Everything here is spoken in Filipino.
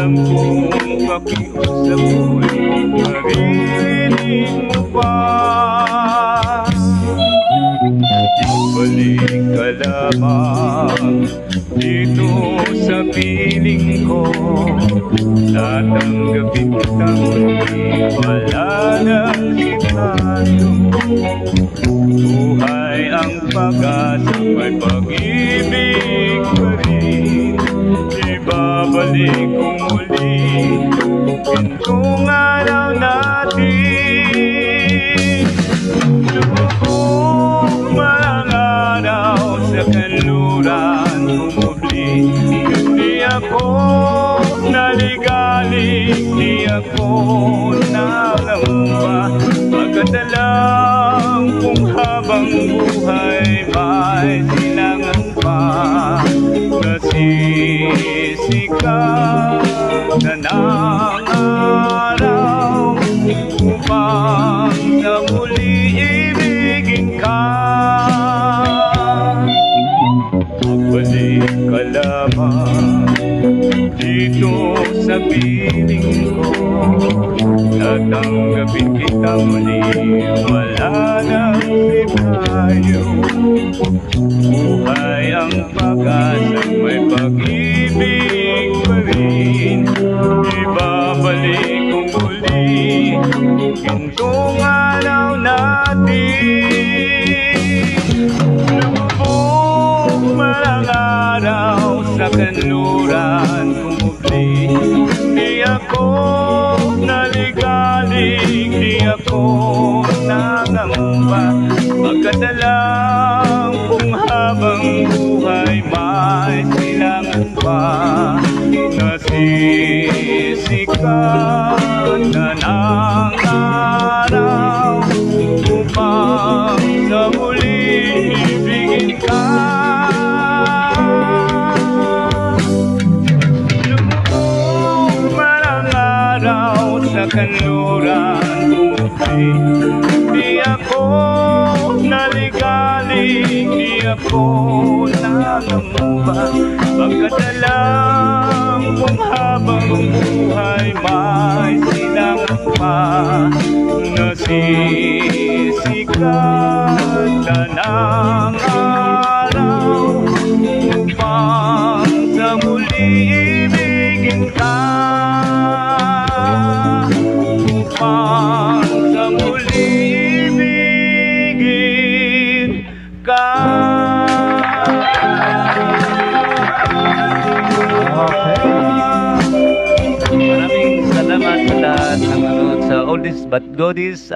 alam kong pakiusap ko'y maririnig mo pa. Balik ka lamang dito sa piling ko, tatanggapin kitang hindi wala nang sikado. Buhay ang pag-asa, may pag-ibig pa rin. Ibabalik ko muli pintong araw natin. Lumubog mga araw sa kanluran, umubli. Di ako naligalig, di ako nangamba. Pagkadalang kung habang buhay may silangan pa, nasisikat na ng araw upang sa muli ibigin ka. Magbalik ka lamang dito sa piling ko, tatanggapin kita muli, wala nang sipayo. Buhay ang pag-asa, may pag-ibig pa rin. Ibabalik ko muli gintong araw natin. Lumubog malang araw sa kanluran, umubli. Di ako naligalig, di ako nangamba. Pagkadalang kung habang buhay may silangan pa, nasisikat na ng araw upang sa muli ibigin ka. Lumubog malang araw sa kanluran, umubli. Di ako naligalig, di ako nangamba. Pagkadalang kung habang buhay may silangan pa, nasisikat na ng araw upang sa muli ibigin ka. Upang sa muli ibigin ka. Maraming salamat sa lahat ng nanonood sa Oldies but Goodies.